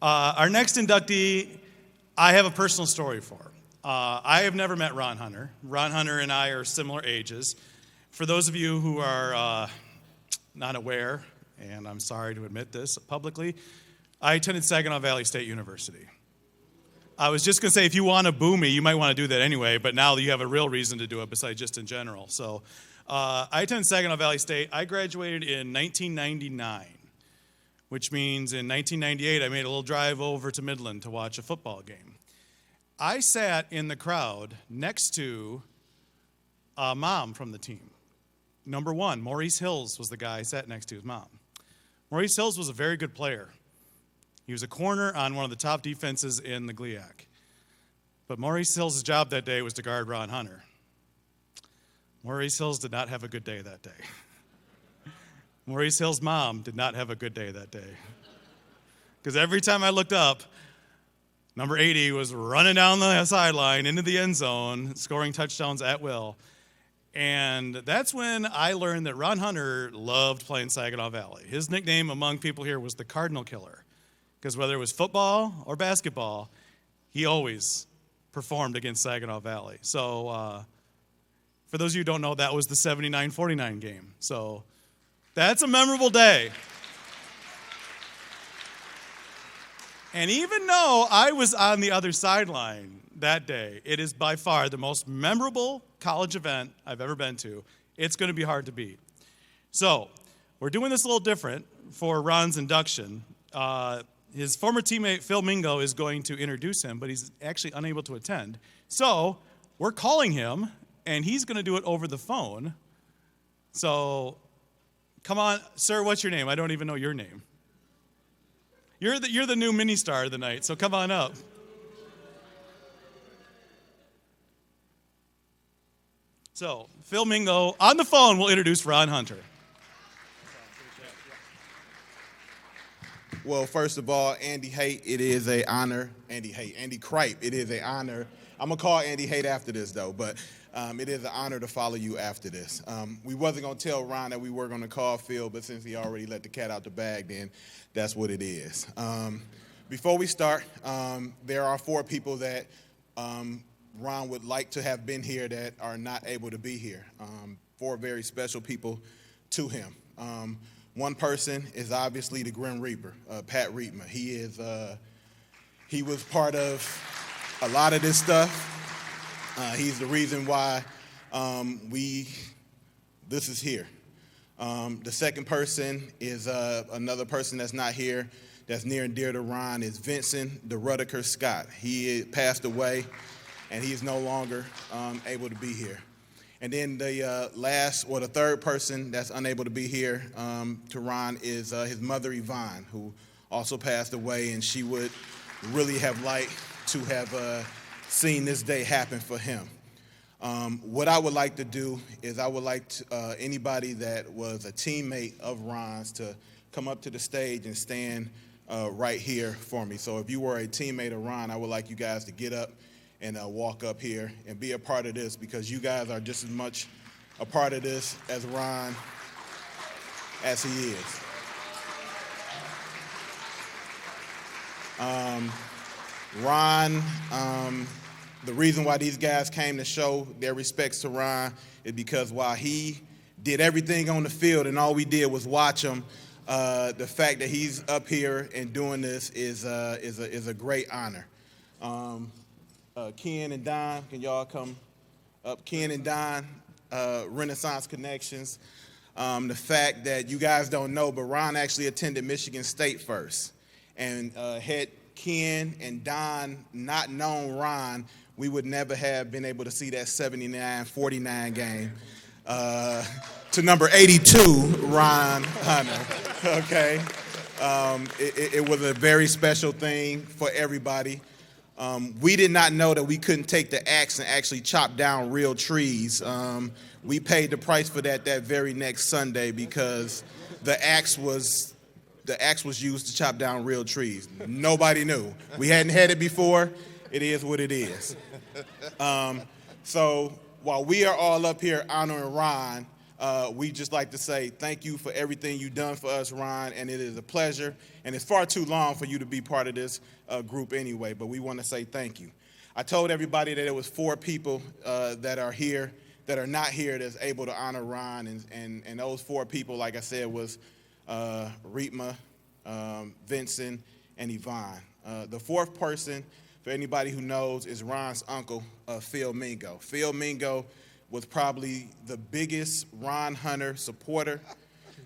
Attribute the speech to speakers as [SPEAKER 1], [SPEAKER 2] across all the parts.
[SPEAKER 1] Our next inductee, I have a personal story for. I have never met Ron Hunter. Ron Hunter and I are similar ages. For those of you who are not aware, and I'm sorry to admit this publicly, I attended Saginaw Valley State University. I was just going to say, if you want to boo me, you might want to do that anyway, but now you have a real reason to do it besides just in general. So I attended Saginaw Valley State. I graduated in 1999, which means in 1998 I made a little drive over to Midland to watch a football game. I sat in the crowd next to a mom from the team. Number one, Maurice Hills was the guy I sat next to, his mom. Maurice Hills was a very good player. He was a corner on one of the top defenses in the GLIAC. But Maurice Hills' job that day was to guard Ron Hunter. Maurice Hills did not have a good day that day. Maurice Hills' mom did not have a good day that day. Because every time I looked up, number 80 was running down the sideline into the end zone, scoring touchdowns at will. And that's when I learned that Ron Hunter loved playing Saginaw Valley. His nickname among people here was the Cardinal Killer. Because whether it was football or basketball, he always performed against Saginaw Valley. So for those of you who don't know, that was the 79-49 game. So that's a memorable day. And even though I was on the other sideline that day, it is by far the most memorable college event I've ever been to. It's going to be hard to beat. So we're doing this a little different for Ron's induction. His former teammate, Phil Mingo, is going to introduce him, but he's actually unable to attend. So we're calling him, and he's going to do it over the phone. So come on, sir, what's your name? I don't even know your name. You're the new mini star of the night, so come on up. So Phil Mingo, on the phone, will introduce Ron Hunter.
[SPEAKER 2] Well, first of all, Andy Haight, it is an honor. Andy Kripe, it is an honor. I'm going to call Andy Haight after this, though, but it is an honor to follow you after this. We wasn't going to tell Ron that we were going to call Phil, but since he already let the cat out the bag, then that's what it is. Before we start, there are 4 people that Ron would like to have been here that are not able to be here. 4 very special people to him. One person is obviously the Grim Reaper, Pat Rietma. He was part of a lot of this stuff. He's the reason why this is here. The second person is another person that's not here, that's near and dear to Ron, is Vincent DeRudiker Scott. He passed away, and he's no longer able to be here. And then the third person that's unable to be here to Ron is his mother, Yvonne, who also passed away, and she would really have liked to have seen this day happen for him. What I would like to do is I would like anybody that was a teammate of Ron's to come up to the stage and stand right here for me. So if you were a teammate of Ron, I would like you guys to get up and walk up here and be a part of this, because you guys are just as much a part of this as Ron as he is. Ron, the reason why these guys came to show their respects to Ron is because while he did everything on the field and all we did was watch him, the fact that he's up here and doing this is a great honor. Ken and Don, can y'all come up? Ken and Don, Renaissance Connections. The fact that you guys don't know, but Ron actually attended Michigan State first. And had Ken and Don not known Ron, we would never have been able to see that 79-49 game to number 82, Ron Hunter. Okay? It was a very special thing for everybody. We did not know that we couldn't take the axe and actually chop down real trees. We paid the price for that very next Sunday, because the axe was used to chop down real trees. Nobody knew. We hadn't had it before. It is what it is. So while we are all up here honoring Ron, We just like to say thank you for everything you've done for us, Ron, and it is a pleasure. And it's far too long for you to be part of this group anyway, but we want to say thank you. I told everybody that it was 4 people that are here, that are not here, that's able to honor Ron, and those 4 people, like I said, was Reetma, Vincent, and Yvonne. The 4th person, for anybody who knows, is Ron's uncle, Phil Mingo. Phil Mingo was probably the biggest Ron Hunter supporter,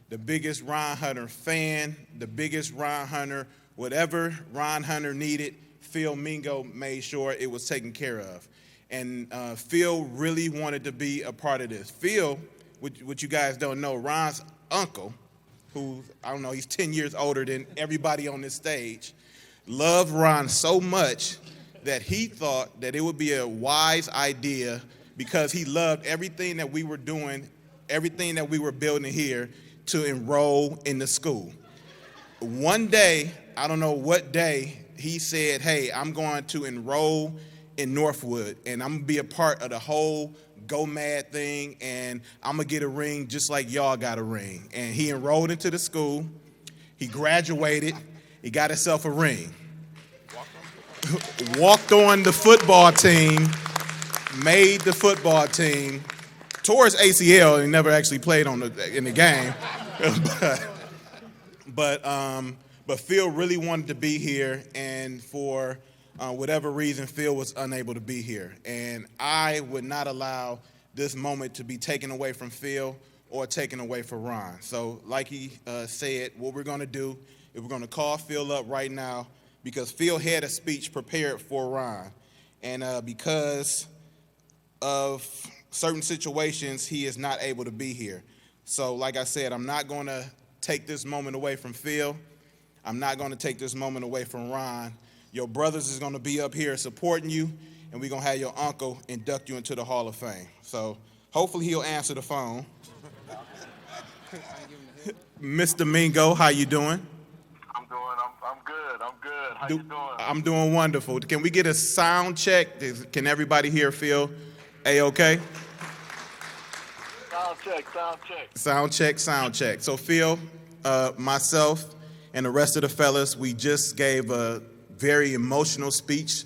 [SPEAKER 2] the biggest Ron Hunter fan, the biggest Ron Hunter, whatever Ron Hunter needed, Phil Mingo made sure it was taken care of. And Phil really wanted to be a part of this. Phil, what you guys don't know, Ron's uncle, who, I don't know, he's 10 years older than everybody on this stage, loved Ron so much that he thought that it would be a wise idea, because he loved everything that we were doing, everything that we were building here, to enroll in the school. One day, I don't know what day, he said, hey, I'm going to enroll in Northwood, and I'm going to be a part of the whole Go Mad thing, and I'm going to get a ring just like y'all got a ring. And he enrolled into the school. He graduated. He got himself a ring. Walked on the football team, made the football team, tore his ACL, and never actually played in the game. But Phil really wanted to be here, and for whatever reason, Phil was unable to be here. And I would not allow this moment to be taken away from Phil or taken away from Ron. So like he said, what we're going to do is we're going to call Phil up right now, because Phil had a speech prepared for Ron. And because of certain situations, he is not able to be here. So like I said, I'm not going to take this moment away from Phil. I'm not going to take this moment away from Ron. Your brothers is going to be up here supporting you, and we're going to have your uncle induct you into the Hall of Fame. So hopefully he'll answer the phone. Mr. Mingo, how you doing?
[SPEAKER 3] I'm good. How you doing?
[SPEAKER 2] I'm doing wonderful. Can we get a sound check? Can everybody hear Phil? A-okay? Sound check. So Phil, myself, and the rest of the fellas, we just gave a very emotional speech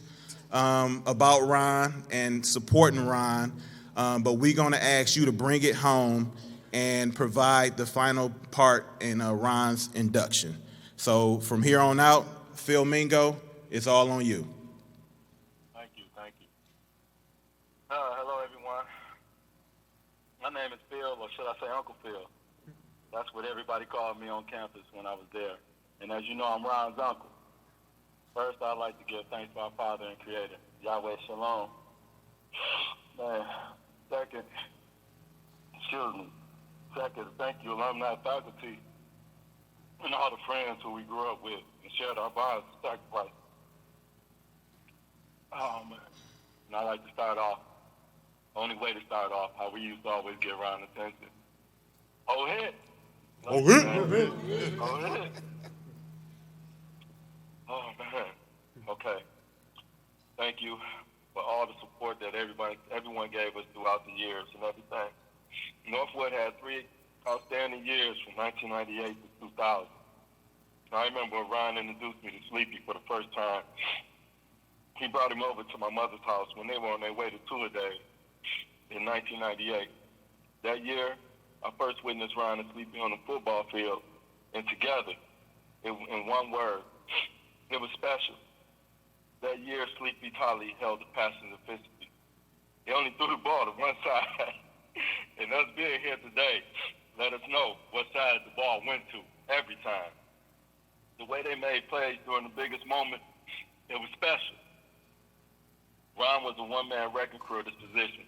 [SPEAKER 2] about Ron and supporting Ron, but we're going to ask you to bring it home and provide the final part in Ron's induction. So from here on out, Phil Mingo, it's all on you.
[SPEAKER 3] Thank you. Hello, everyone. My name is Phil, or should I say Uncle Phil? That's what everybody called me on campus when I was there. And as you know, I'm Ron's uncle. First, I'd like to give thanks to our Father and Creator, Yahweh Shalom. Man, second, thank you, alumni, faculty, and all the friends who we grew up with and shared our bonds of sacrifice. Oh, man. And I'd like to start off, only way to start off, how we used to always get Ron attention. Oh, hit. Oh, hit. Oh, man. Okay. Thank you for all the support that everyone gave us throughout the years and everything. Northwood had 3 outstanding years from 1998 to 2000. I remember when Ron introduced me to Sleepy for the first time. He brought him over to my mother's house when they were on their way to tour days in 1998. That year, I first witnessed Ron and Sleepy on the football field, and together, in one word, it was special. That year, Sleepy Tolly held the passing efficiency. He only threw the ball to one side. And us being here today, let us know what side the ball went to every time. The way they made plays during the biggest moment, it was special. Ron was a one-man wrecking crew at this position.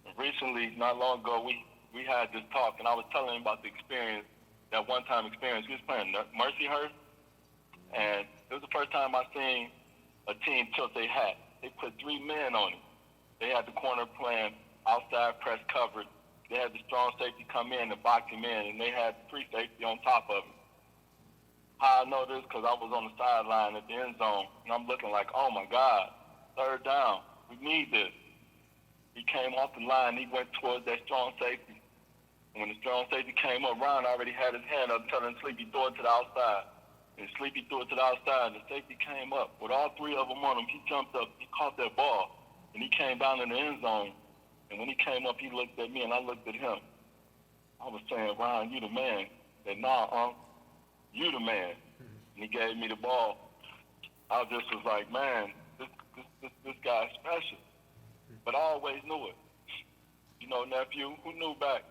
[SPEAKER 3] And recently, not long ago, we had this talk, and I was telling him about the experience, that one-time experience. He was playing Mercyhurst, and it was the first time I seen a team tilt their hat. They put 3 men on him. They had the corner playing outside press coverage. They had the strong safety come in and box him in, and they had the free safety on top of him. How I know this? Because I was on the sideline at the end zone, and I'm looking like, oh, my God, 3rd down. We need this. He came off the line. He went towards that strong safety And when the strong safety came up, Ron already had his hand up telling Sleepy throw it to the outside. And Sleepy threw it to the outside, and the safety came up. With all three of them on him, he jumped up, he caught that ball, and he came down in the end zone. And when he came up, he looked at me, and I looked at him. I was saying, Ron, you the man. He said, nah, you the man. And he gave me the ball. I just was like, man, this guy's special. But I always knew it. You know, nephew, who knew back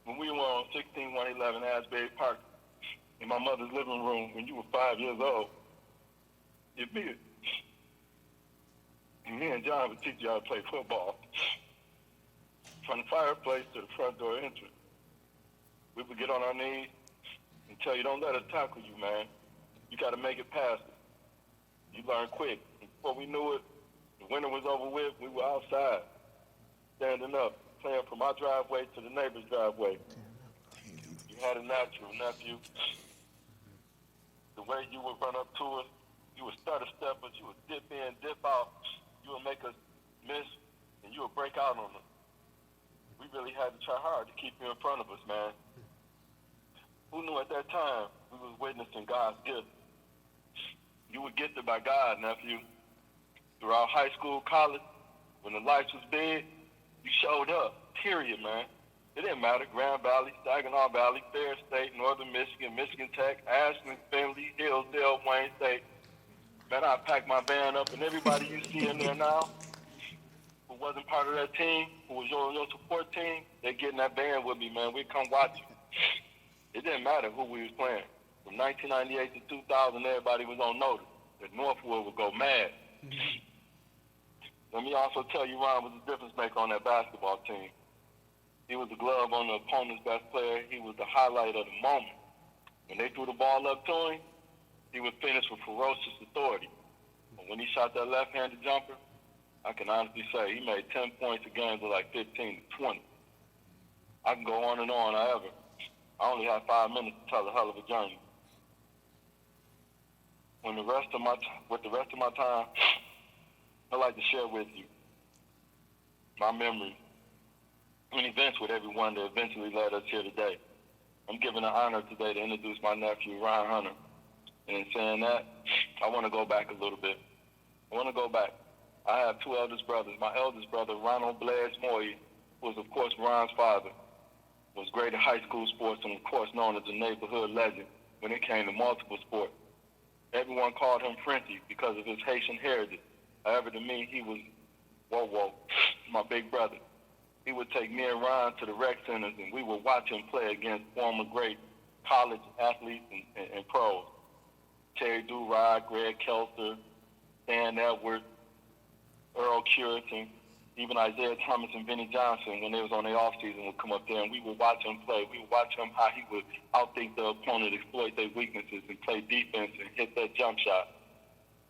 [SPEAKER 3] when we were on 16111 Asbury Park in my mother's living room when you were 5 years old? You'd be it. And me and John would teach you how to play football. From the fireplace to the front door entrance. We would get on our knees and tell you, don't let us tackle you, man. You got to make it past it. You learn quick. And before we knew it, the winter was over with, we were outside, standing up, playing from our driveway to the neighbor's driveway. You had a natural, nephew. The way you would run up to us, you would stutter step us, you would dip in, dip out, you would make us miss, and you would break out on us. We really had to try hard to keep you in front of us, man. Who knew at that time we was witnessing God's gift? You were gifted by God, nephew. Throughout high school, college, when the lights was big, you showed up, period, man. It didn't matter. Grand Valley, Saginaw Valley, Fair State, Northern Michigan, Michigan Tech, Ashland, Findlay, Hillsdale, Wayne State. Man, I packed my van up, and everybody you see in there now who wasn't part of that team, who was your support team, they get in that van with me, man. We'd come watch you. It didn't matter who we was playing. From 1998 to 2000, everybody was on notice that Northwood would go mad. Let me also tell you, Ron was the difference maker on that basketball team. He was the glove on the opponent's best player. He was the highlight of the moment. When they threw the ball up to him, he would finish with ferocious authority. But when he shot that left-handed jumper, I can honestly say he made 10 points a game to like 15 to 20. I can go on and on, however. I only have 5 minutes to tell a hell of a journey. With the rest of my time, I'd like to share with you my memories and events with everyone that eventually led us here today. I'm given the honor today to introduce my nephew, Ron Hunter. And in saying that, I want to go back a little bit. I have two eldest brothers. My eldest brother, Ronald Blaise Moye, was, of course, Ron's father, was great at high school sports and, of course, known as a neighborhood legend when it came to multiple sports. Everyone called him Frenchie because of his Haitian heritage. However, to me, he was, my big brother. He would take me and Ron to the rec centers, and we would watch him play against former great college athletes and pros. Terry Durod, Greg Kelser, Dan Edwards, Earl Curitan, even Isaiah Thomas and Vinnie Johnson, when they was on their off-season, would come up there, and we would watch him play. We would watch him how he would outthink the opponent, exploit their weaknesses, and play defense and hit that jump shot.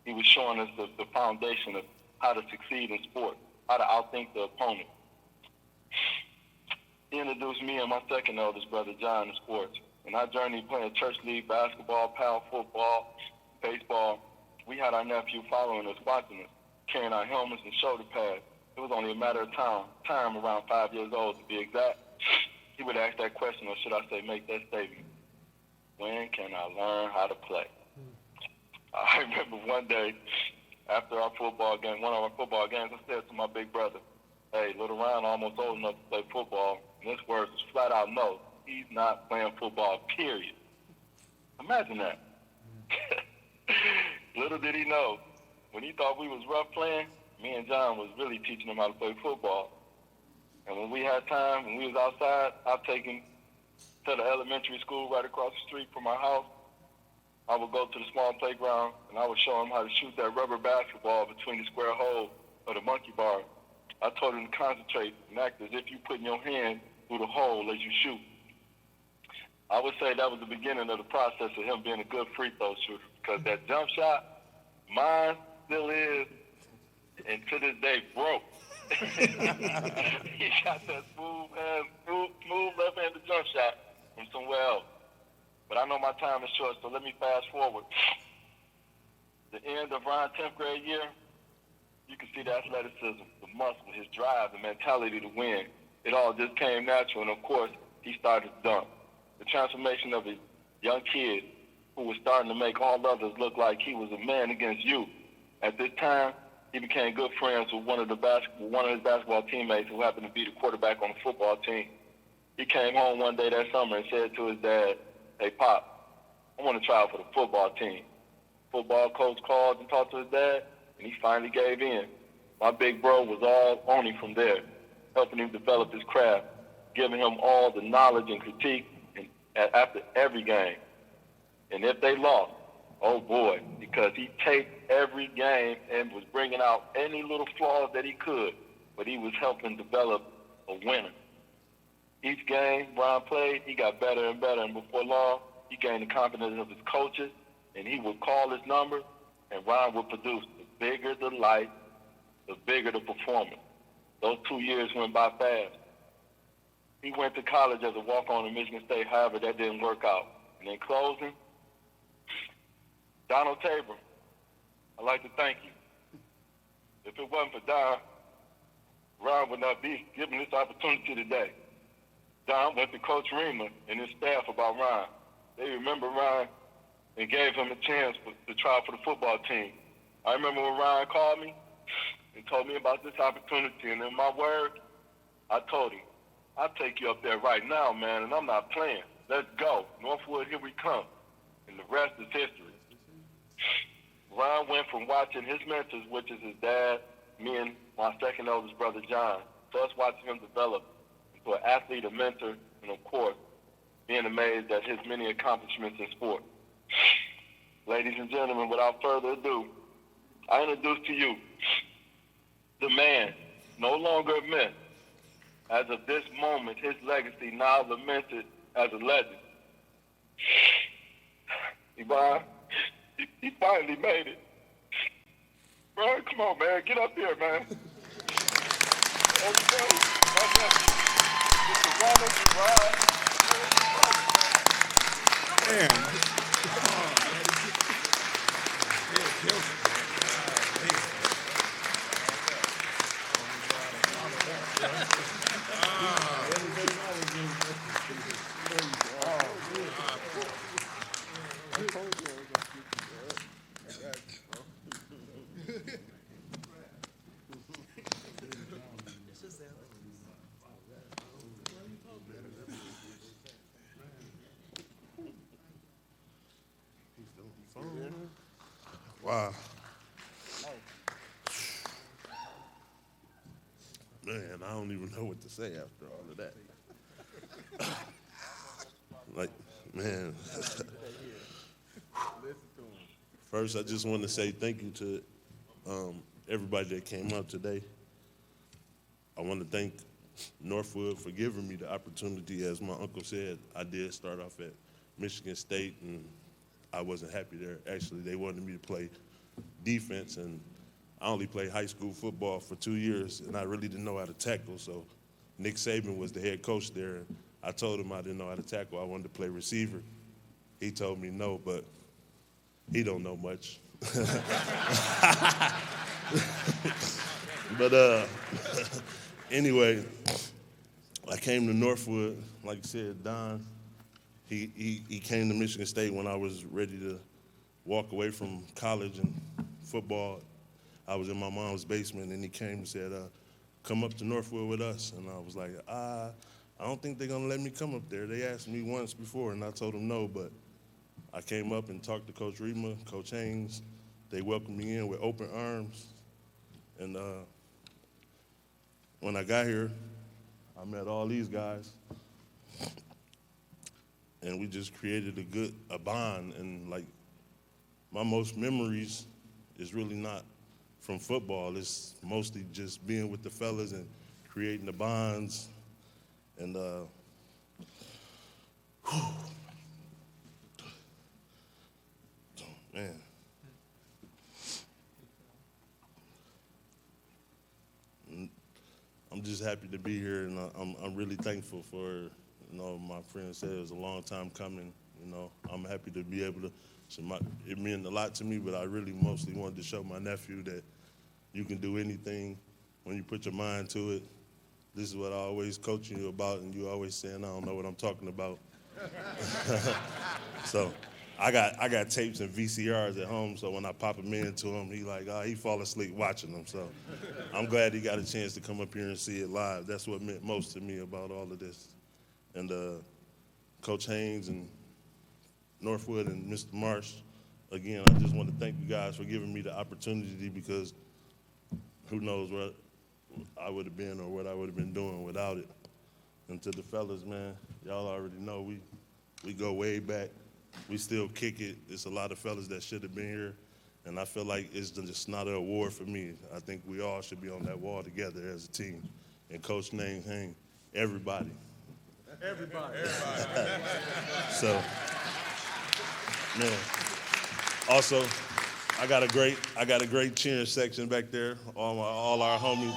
[SPEAKER 3] He was showing us the foundation of how to succeed in sport, how to outthink the opponent. He introduced me and my second eldest brother, John, to sports. In our journey playing church league basketball, pound football, baseball, we had our nephew following us, watching us, carrying our helmets and shoulder pads. It was only a matter of time around 5 years old to be exact. He would ask that question, or should I say make that statement, when can I learn how to play? I remember one day after one of our football games, I said to my big brother, hey, little Ryan almost old enough to play football, and his words was flat out no. He's not playing football, period. Imagine that. Little did he know, when he thought we was rough playing, me and John was really teaching him how to play football. And when we had time, when we was outside, I'd take him to the elementary school right across the street from our house. I would go to the small playground, and I would show him how to shoot that rubber basketball between the square hole of the monkey bar. I told him to concentrate and act as if you putting your hand through the hole as you shoot. I would say that was the beginning of the process of him being a good free throw shooter, because that jump shot, mine still is, and to this day, broke. He got that smooth left-handed jump shot from somewhere else. But I know my time is short, so let me fast forward. The end of Ron's 10th grade year, you can see the athleticism, the muscle, his drive, the mentality to win. It all just came natural. And, of course, he started to dunk. The transformation of a young kid who was starting to make all others look like he was a man against you. At this time, he became good friends with one of his basketball teammates who happened to be the quarterback on the football team. He came home one day that summer and said to his dad, "Hey, Pop, I want to try out for the football team." Football coach called and talked to his dad, and he finally gave in. My big bro was all on him from there, helping him develop his craft, giving him all the knowledge and critique after every game. And if they lost, oh boy, because he taped every game and was bringing out any little flaws that he could, but he was helping develop a winner. Each game Ron played, he got better and better, and before long, he gained the confidence of his coaches, and he would call his number, and Ron would produce. The bigger the light, the bigger the performance. Those 2 years went by fast. He went to college as a walk-on at Michigan State. However, that didn't work out. And in closing, Donald Tabor, I'd like to thank you. If it wasn't for Don, Ron would not be given this opportunity today. Don went to Coach Rima and his staff about Ron. They remember Ron and gave him a chance to try for the football team. I remember when Ron called me and told me about this opportunity, and in my word, I told him, "I'll take you up there right now, man, and I'm not playing. Let's go. Northwood, here we come." And the rest is history. Ron went from watching his mentors, which is his dad, me, and my second oldest brother, John, to us watching him develop into an athlete, a mentor, and of course, being amazed at his many accomplishments in sport. Ladies and gentlemen, without further ado, I introduce to you the man, no longer a myth. As of this moment, his legacy now lamented as a legend. Yvonne, he finally made it. Bro, come on, man. Get up here, man. Everybody, Mr. Ronald,
[SPEAKER 4] Wow. Man, I don't even know what to say after all of that. Like, man. First, I just want to say thank you to everybody that came out today. I want to thank Northwood for giving me the opportunity. As my uncle said, I did start off at Michigan State, and I wasn't happy there. Actually, they wanted me to play defense, and I only played high school football for 2 years, and I really didn't know how to tackle. So Nick Saban was the head coach there, and I told him I didn't know how to tackle. I wanted to play receiver. He told me no, but he don't know much. But anyway, I came to Northwood. Like I said, Don, he came to Michigan State when I was ready to walk away from college and football. I was in my mom's basement, and he came and said, come up to Northwood with us. And I was like, I don't think they're going to let me come up there. They asked me once before, and I told them no, but I came up and talked to Coach Rima, Coach Haynes. They welcomed me in with open arms. And when I got here, I met all these guys, and we just created a bond. And like, my most memories is really not from football. It's mostly just being with the fellas and creating the bonds. And man. I'm just happy to be here, and I'm really thankful for, my friend said it was a long time coming. I'm happy to be able to, it meant a lot to me, but I really mostly wanted to show my nephew that you can do anything when you put your mind to it. This is what I always coaching you about, and you always saying I don't know what I'm talking about. So I got tapes and VCRs at home, so when I pop them into him, he fall asleep watching them. So I'm glad he got a chance to come up here and see it live. That's what meant most to me about all of this. And Coach Haynes and Northwood and Mr. Marsh, again, I just want to thank you guys for giving me the opportunity, because who knows what I would have been or what I would have been doing without it. And to the fellas, man, y'all already know we go way back. We still kick it. It's a lot of fellas that should have been here, and I feel like it's just not an award for me. I think we all should be on that wall together as a team. And Coach Haynes, everybody. Everybody. So, man. Also, I got a great cheering section back there. All our homies.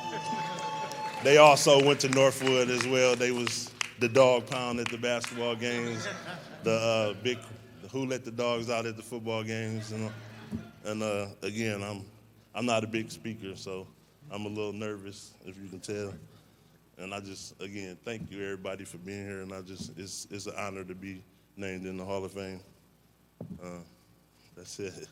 [SPEAKER 4] They also went to Northwood as well. They was the dog pound at the basketball games, the who let the dogs out at the football games, and again, I'm not a big speaker, so I'm a little nervous, if you can tell. And I just, again, thank you everybody for being here, and it's an honor to be named in the Hall of Fame. That's it.